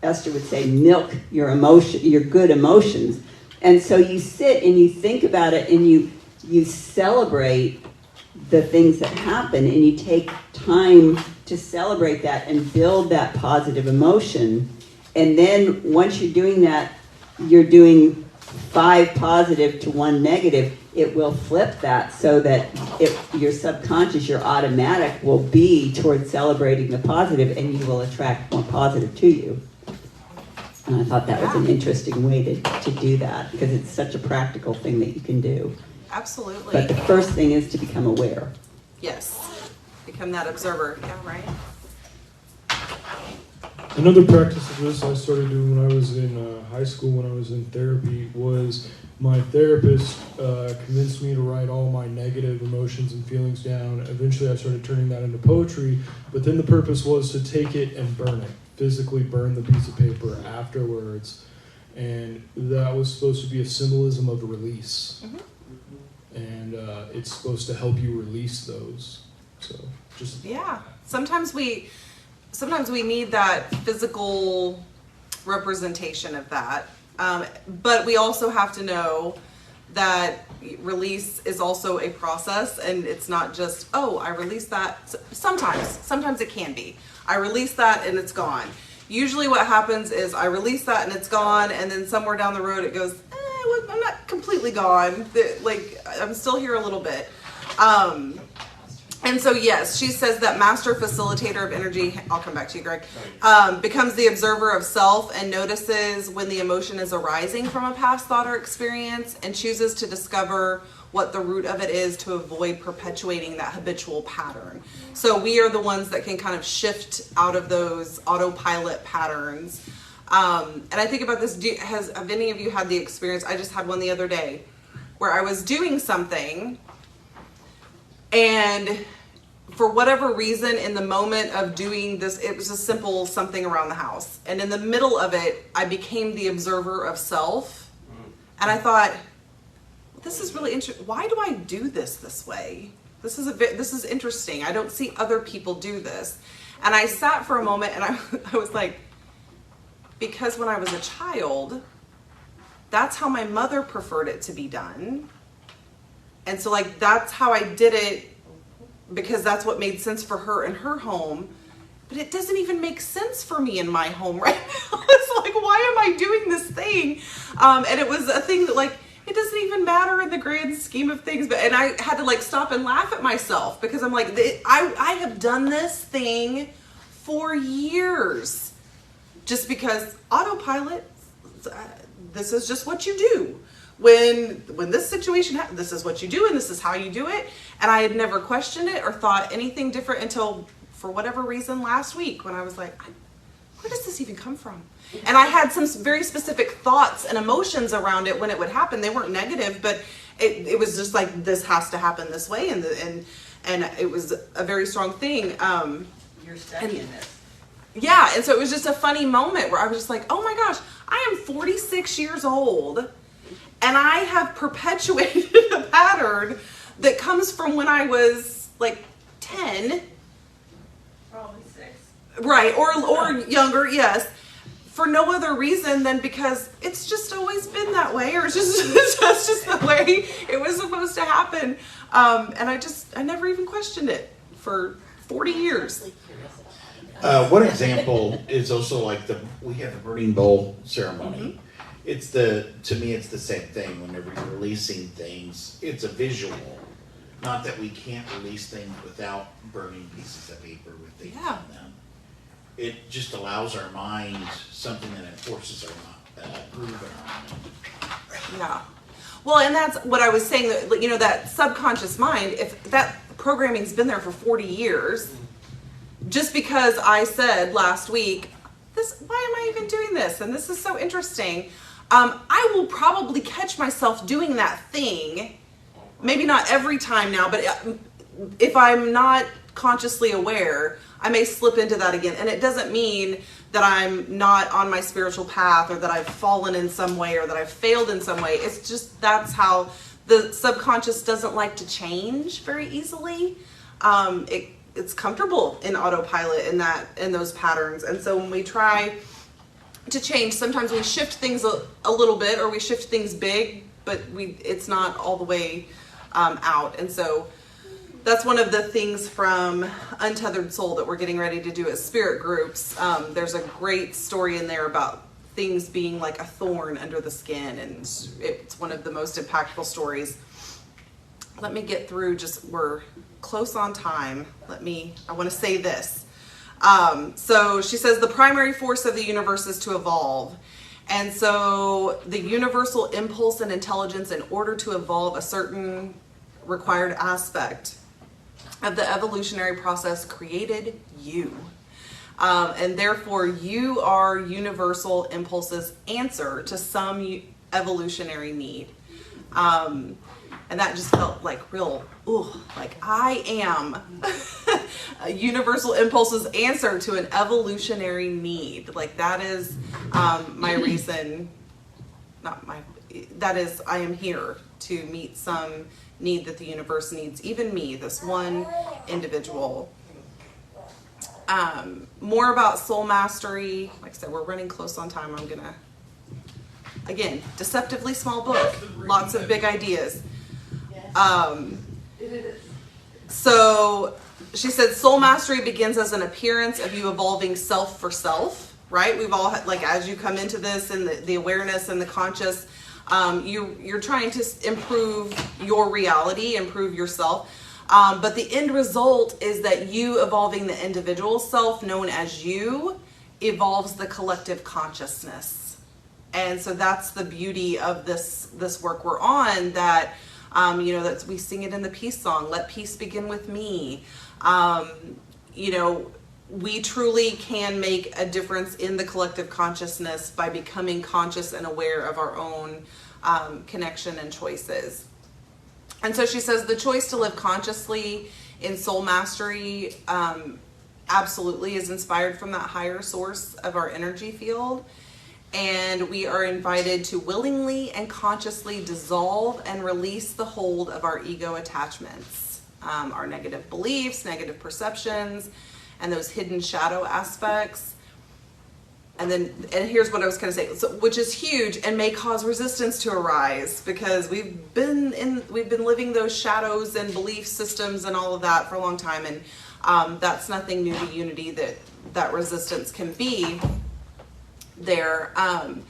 Esther would say, milk your good emotions. And so you sit and you think about it, and you celebrate the things that happen, and you take time to celebrate that and build that positive emotion. And then once you're doing that, you're doing 5 positive to 1 negative, it will flip that so that your subconscious, your automatic will be towards celebrating the positive, and you will attract more positive to you. And I thought that was an interesting way to do that, because it's such a practical thing that you can do. Absolutely. But the first thing is to become aware. Yes. Become that observer. Yeah, right. Another practice of this I started doing when I was in high school, when I was in therapy, was my therapist convinced me to write all my negative emotions and feelings down. Eventually I started turning that into poetry, but then the purpose was to take it and burn it, physically burn the piece of paper afterwards. And that was supposed to be a symbolism of release. Mm-hmm. And it's supposed to help you release those. So just Yeah. Sometimes we need that physical representation of that. But we also have to know that release is also a process, and it's not just, oh, I release that. Sometimes it can be. I release that and it's gone. Usually what happens is I release that and it's gone, and then somewhere down the road it goes, I'm not completely gone. Like, I'm still here a little bit. And so, yes, she says that master facilitator of energy, I'll come back to you, Greg, becomes the observer of self and notices when the emotion is arising from a past thought or experience, and chooses to discover what the root of it is to avoid perpetuating that habitual pattern. So we are the ones that can kind of shift out of those autopilot patterns. And I think about this, have any of you had the experience? I just had one the other day where I was doing something, and for whatever reason, in the moment of doing this, it was a simple something around the house. And in the middle of it, I became the observer of self. And I thought, this is really interesting. Why do I do this way? This is interesting. I don't see other people do this. And I sat for a moment and I was like, because when I was a child, that's how my mother preferred it to be done. And so, like, that's how I did it, because that's what made sense for her in her home. But it doesn't even make sense for me in my home right now. It's like, why am I doing this thing? And it was a thing that, like, it doesn't even matter in the grand scheme of things. And I had to, like, stop and laugh at myself, because I'm like, I have done this thing for years. Just because autopilot, this is just what you do. When this situation happens, this is what you do, and this is how you do it. And I had never questioned it or thought anything different until, for whatever reason, last week, when I was like, where does this even come from? And I had some very specific thoughts and emotions around it when it would happen. They weren't negative, but it was just like, this has to happen this way, and it was a very strong thing. You're studying this. Yeah, and so it was just a funny moment where I was just like, oh my gosh, I am 46 years old, and I have perpetuated a pattern that comes from when I was like 10. Probably 6. Right, or younger, yes. For no other reason than because it's just always been that way, or it's just the way it was supposed to happen. And I never even questioned it for 40 years. One example is also like we have the burning bowl ceremony. Mm-hmm. To me it's the same thing. Whenever you're releasing things, it's a visual. Not that we can't release things without burning pieces of paper with things Yeah. on them. It just allows our mind something that enforces our groove in our mind. Yeah. Well, and that's what I was saying, that, you know, that subconscious mind, if that programming's been there for 40 years, just because I said last week, why am I even doing this? And this is so interesting. I will probably catch myself doing that thing, maybe not every time now, but if I'm not consciously aware, I may slip into that again. And it doesn't mean that I'm not on my spiritual path, or that I've fallen in some way, or that I've failed in some way. It's just, that's how the subconscious doesn't like to change very easily. It's comfortable in autopilot in those patterns. And so when we try to change, sometimes we shift things a little bit, or we shift things big, but it's not all the way out. And so that's one of the things from Untethered Soul that we're getting ready to do as spirit groups. There's a great story in there about things being like a thorn under the skin, and it's one of the most impactful stories. Let me get through, we're close on time. I want to say this. So she says the primary force of the universe is to evolve. And so the universal impulse and intelligence, in order to evolve a certain required aspect of the evolutionary process, created you. And therefore you are universal impulse's answer to some evolutionary need. And that just felt like like I am a universal impulse's answer to an evolutionary need. Like that is my reason, I am here to meet some need that the universe needs, even me, this one individual. More about soul mastery. Like I said, we're running close on time. I'm gonna, again, deceptively small book, lots of big ideas. So she said soul mastery begins as an appearance of you evolving self for self, right? We've all had, like, as you come into this and the awareness and the conscious, you're trying to improve your reality, improve yourself. But the end result is that you evolving the individual self, known as you, evolves the collective consciousness. And so that's the beauty of this work we're on, that that we sing it in the peace song, let peace begin with me. We truly can make a difference in the collective consciousness by becoming conscious and aware of our own connection and choices. And so she says the choice to live consciously in soul mastery absolutely is inspired from that higher source of our energy field. And we are invited to willingly and consciously dissolve and release the hold of our ego attachments, our negative beliefs, negative perceptions, and those hidden shadow aspects. And here's what I was going to say, which is huge and may cause resistance to arise, because we've been living those shadows and belief systems and all of that for a long time, and that's nothing new to Unity, that resistance can be there. And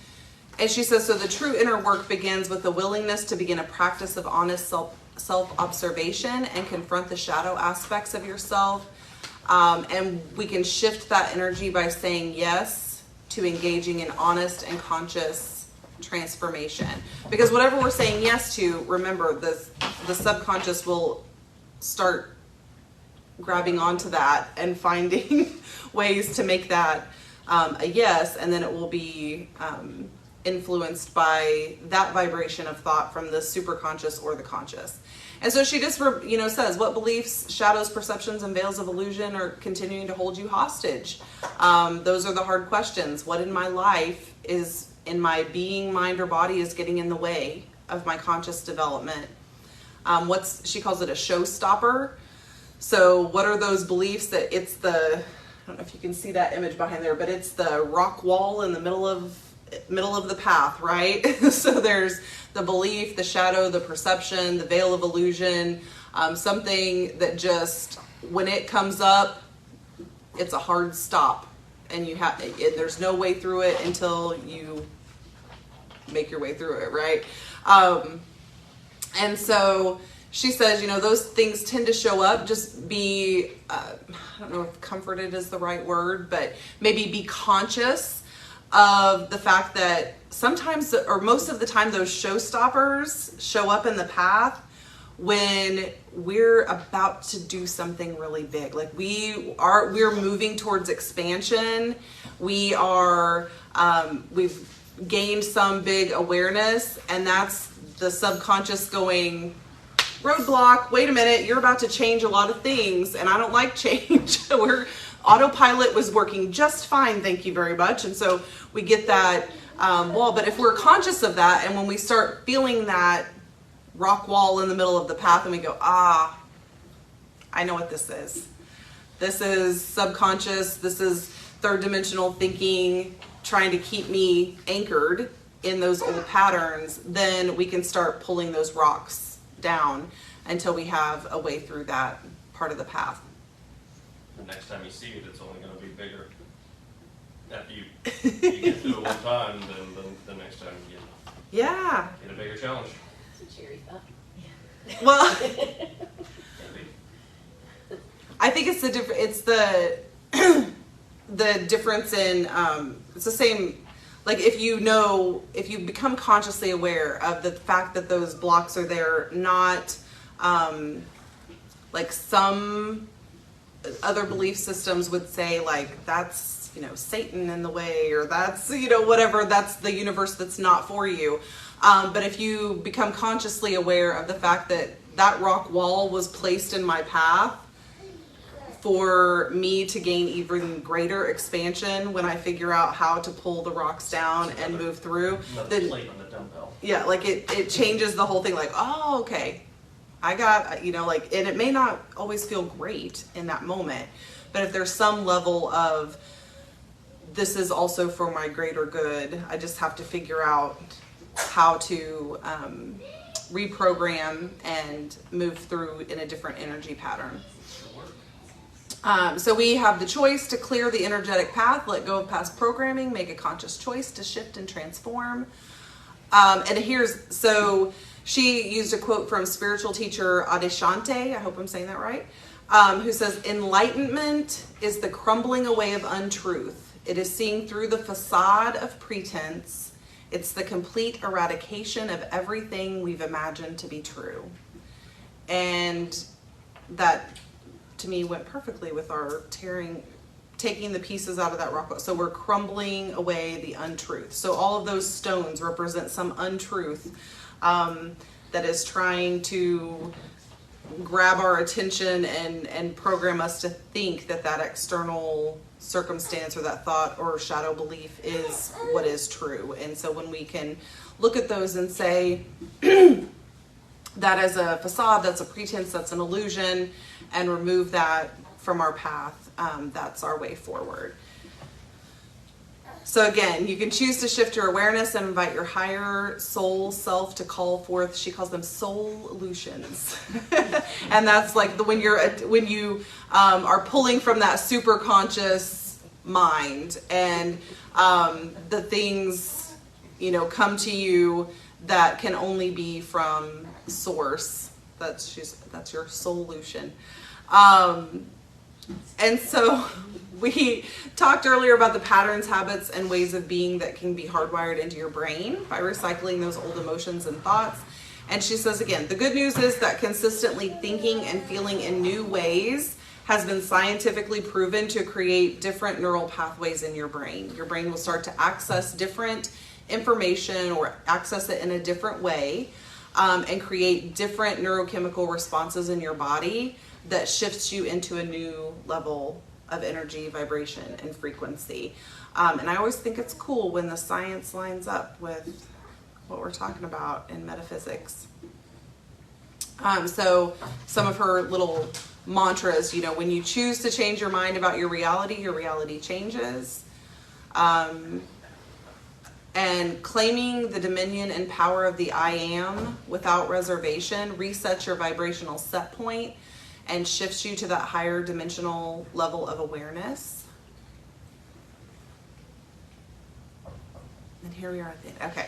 she says, so the true inner work begins with the willingness to begin a practice of honest self-observation and confront the shadow aspects of yourself. And we can shift that energy by saying yes to engaging in honest and conscious transformation. Because whatever we're saying yes to, remember, the subconscious will start grabbing onto that and finding ways to make that a yes, and then it will be influenced by that vibration of thought from the superconscious or the conscious. And so she just says, what beliefs, shadows, perceptions, and veils of illusion are continuing to hold you hostage? Those are the hard questions. What in my life is, in my being, mind, or body, is getting in the way of my conscious development? She calls it a showstopper. So what are those beliefs that it's I don't know if you can see that image behind there, but it's the rock wall in the middle of the path, right? So there's the belief, the shadow, the perception, the veil of illusion, something that just, when it comes up, it's a hard stop, and there's no way through it until you make your way through it, right? And so she says, those things tend to show up. Just be, I don't know if comforted is the right word, but maybe be conscious of the fact that sometimes, or most of the time, those showstoppers show up in the path when we're about to do something really big. Like we're moving towards expansion. We've gained some big awareness, and that's the subconscious going, roadblock, wait a minute, you're about to change a lot of things, and I don't like change. Autopilot was working just fine, thank you very much. And so we get that wall. But if we're conscious of that, and when we start feeling that rock wall in the middle of the path, and we go, I know what this is. This is subconscious, this is third dimensional thinking, trying to keep me anchored in those old patterns, then we can start pulling those rocks down. until we have a way through that part of the path. The next time you see it, it's only going to be bigger. After you get through it one time, then the next time you Yeah. get a bigger challenge. It's a cheery thought. Well, Maybe. I think it's the the difference in it's the same. Like if you become consciously aware of the fact that those blocks are there, not like some other belief systems would say, like that's Satan in the way, or that's whatever, that's the universe that's not for you. But if you become consciously aware of the fact that that rock wall was placed in my path for me to gain even greater expansion when I figure out how to pull the rocks down and move through, Another then plate on the dumbbell. yeah, like it changes the whole thing. Like, oh, okay, I got, like, and it may not always feel great in that moment, but if there's some level of this is also for my greater good, I just have to figure out how to reprogram and move through in a different energy pattern. So we have the choice to clear the energetic path, let go of past programming, make a conscious choice to shift and transform. So she used a quote from spiritual teacher Adeshante, I hope I'm saying that right, who says, enlightenment is the crumbling away of untruth. It is seeing through the facade of pretense. It's the complete eradication of everything we've imagined to be true. And that, to me, went perfectly with our taking the pieces out of that rock. So we're crumbling away the untruth. So all of those stones represent some untruth that is trying to grab our attention and program us to think that external circumstance or that thought or shadow belief is what is true. And so when we can look at those and say that as a facade, that's a pretense, that's an illusion, and remove that from our path, that's our way forward. So again, you can choose to shift your awareness and invite your higher soul self to call forth, she calls them solutions. And that's like when you are pulling from that super conscious mind, and the things come to you that can only be from source. That's your solution. And so we talked earlier about the patterns, habits, and ways of being that can be hardwired into your brain by recycling those old emotions and thoughts. And she says again, the good news is that consistently thinking and feeling in new ways has been scientifically proven to create different neural pathways in your brain. Your brain will start to access different information or access it in a different way, and create different neurochemical responses in your body that shifts you into a new level of energy, vibration, and frequency. And I always think it's cool when the science lines up with what we're talking about in metaphysics. So some of her little mantras, when you choose to change your mind about your reality changes. And claiming the dominion and power of the I am without reservation resets your vibrational set point and shifts you to that higher dimensional level of awareness. And here we are at the end. Okay.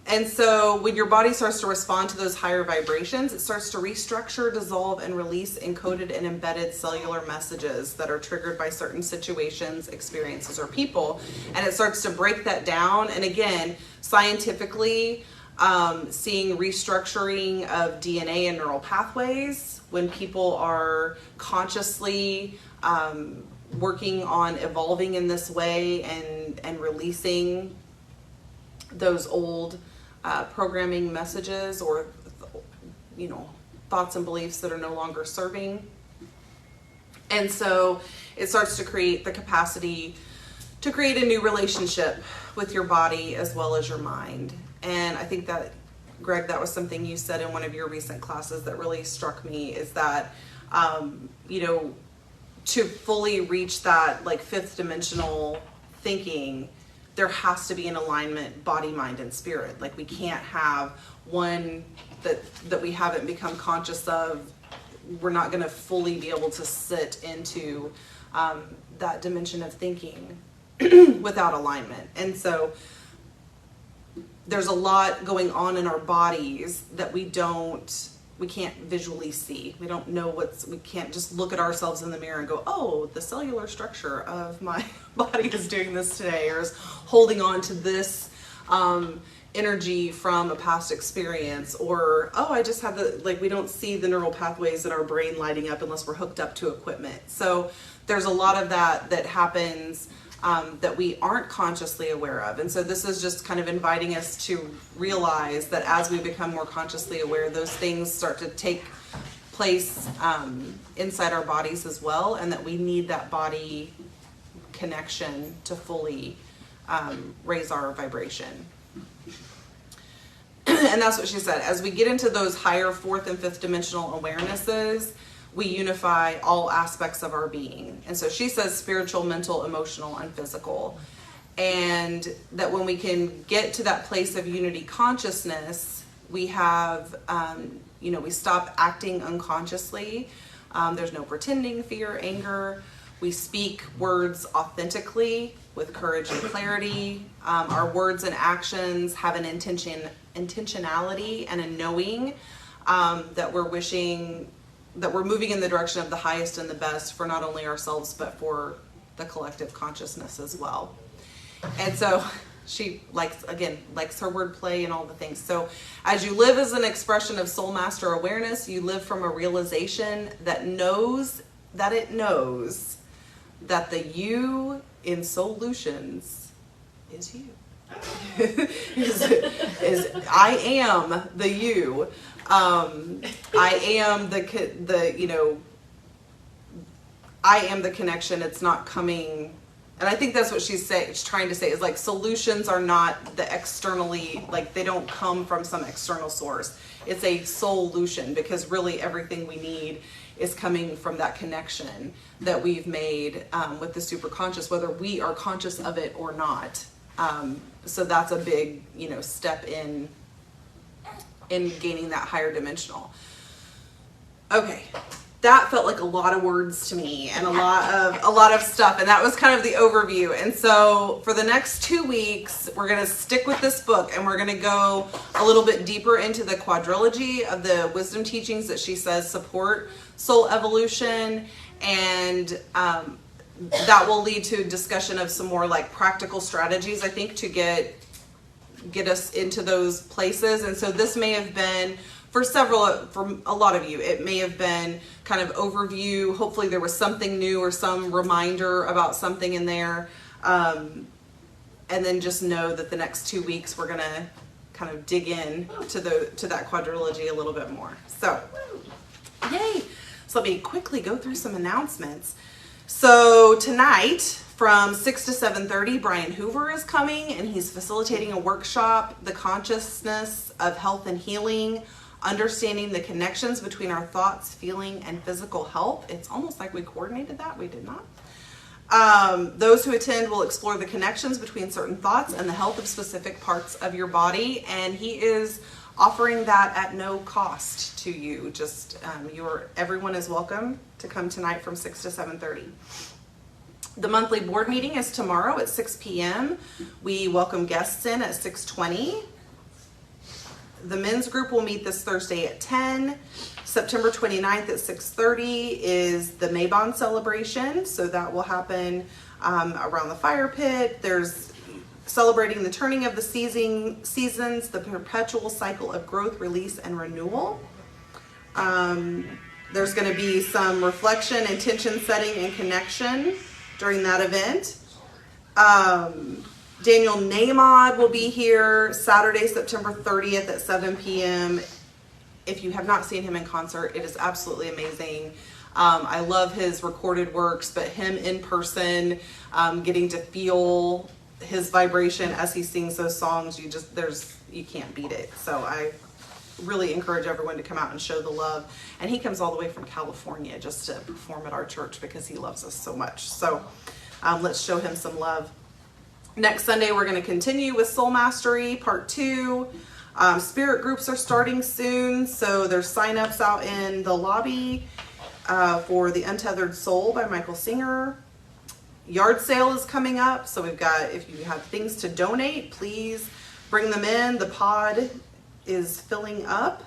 And so when your body starts to respond to those higher vibrations, it starts to restructure, dissolve, and release encoded and embedded cellular messages that are triggered by certain situations, experiences, or people. And it starts to break that down. And again, scientifically, seeing restructuring of DNA and neural pathways when people are consciously working on evolving in this way and releasing those old programming messages or thoughts and beliefs that are no longer serving. And so it starts to create the capacity to create a new relationship with your body as well as your mind. And I think that, Greg, that was something you said in one of your recent classes that really struck me, is that to fully reach that like fifth dimensional thinking, there has to be an alignment, body, mind, and spirit. Like we can't have one that we haven't become conscious of, we're not going to fully be able to sit into that dimension of thinking without alignment. And so there's a lot going on in our bodies that we can't visually see. We don't know we can't just look at ourselves in the mirror and go, oh, the cellular structure of my body is doing this today, or is holding on to this energy from a past experience, or, oh, I just had we don't see the neural pathways in our brain lighting up unless we're hooked up to equipment. So there's a lot of that happens that we aren't consciously aware of. And so this is just kind of inviting us to realize that as we become more consciously aware, those things start to take place inside our bodies as well, and that we need that body connection to fully raise our vibration. And that's what she said. As we get into those higher fourth and fifth dimensional awarenesses, we unify all aspects of our being. And so she says spiritual, mental, emotional, and physical. And that when we can get to that place of unity consciousness, we have, we stop acting unconsciously. There's no pretending, fear, anger. We speak words authentically with courage and clarity. Our words and actions have an intentionality and a knowing that we're moving in the direction of the highest and the best for not only ourselves, but for the collective consciousness as well. And so she likes her wordplay and all the things. So as you live as an expression of soul master awareness, you live from a realization that knows that it knows that the you in solutions is you. is I am the you. I am I am the connection. It's not coming. And I think that's what she's trying to say is like solutions are not the externally, like they don't come from some external source. It's a solution, because really everything we need is coming from that connection that we've made with the superconscious, whether we are conscious of it or not. So that's a big, step in gaining that higher dimensional. Okay. That felt like a lot of words to me and a lot of stuff. And that was kind of the overview. And so for the next 2 weeks, we're going to stick with this book, and we're going to go a little bit deeper into the quadrilogy of the wisdom teachings that she says support soul evolution. And that will lead to a discussion of some more like practical strategies, I think, to get us into those places. And so this may have been for a lot of you, it may have been kind of overview. Hopefully there was something new or some reminder about something in there. And then just know that the next 2 weeks we're going to kind of dig in to that quadrilogy a little bit more. So, yay! So let me quickly go through some announcements. So tonight from 6 to 7:30, Brian Hoover is coming, and he's facilitating a workshop, The Consciousness of Health and Healing, Understanding the Connections Between Our Thoughts, Feeling, and Physical Health. It's almost like we coordinated that. We did not. Those who attend will explore the connections between certain thoughts and the health of specific parts of your body, and he is offering that at no cost to you. Just everyone is welcome to come tonight from 6 to 7:30. The monthly board meeting is tomorrow at 6 p.m. We welcome guests in at 6:20. The men's group will meet this Thursday at 10. September 29th at 6:30 is the Mabon celebration. So that will happen around the fire pit. There's celebrating the turning of the seasons, the perpetual cycle of growth, release, and renewal. There's going to be some reflection, intention setting, and connection during that event. Daniel Nahmod will be here Saturday, September 30th at 7 p.m. If you have not seen him in concert, it is absolutely amazing. I love his recorded works, but him in person, getting to feel his vibration as he sings those songs, you can't beat it. So I really encourage everyone to come out and show the love. And he comes all the way from California just to perform at our church because he loves us so much. So let's show him some love. Next Sunday, we're going to continue with Soul Mastery Part 2. Spirit groups are starting soon, so there's sign-ups out in the lobby for The Untethered Soul by Michael Singer. Yard sale is coming up, so we've got, if you have things to donate, please bring them in. The pod is filling up.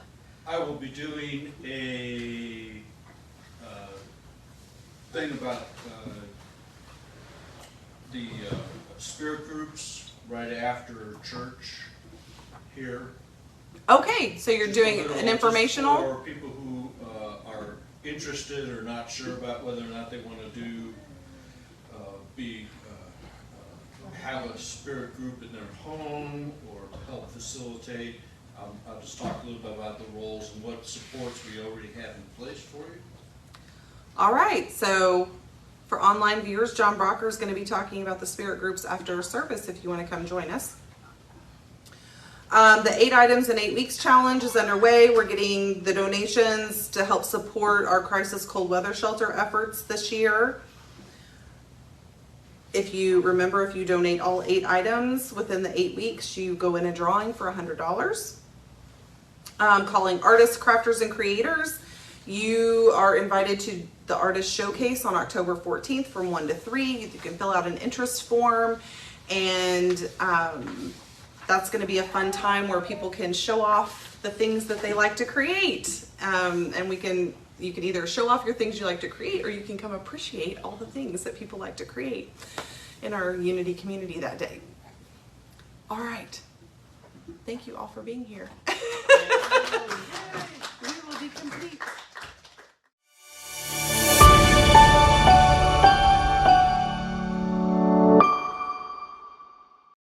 I will be doing a thing about the spirit groups right after church here. Okay, so you're Just a doing little- an just informational? for people who are interested or not sure about whether or not they want to do have a spirit group in their home or to help facilitate. I'll just talk a little bit about the roles and what supports we already have in place for you. All right, so for online viewers, John Brocker is going to be talking about the spirit groups after service if you want to come join us. The 8 items in 8 weeks challenge is underway. We're getting the donations to help support our crisis cold weather shelter efforts this year. If you remember, if you donate all 8 items within the 8 weeks, you go in a drawing for $100. Calling artists, crafters, and creators. You are invited to the Artist Showcase on October 14th from 1 to 3. You can fill out an interest form, and that's going to be a fun time where people can show off the things that they like to create. And you can either show off your things you like to create, or you can come appreciate all the things that people like to create in our Unity community that day. All right. Thank you all for being here.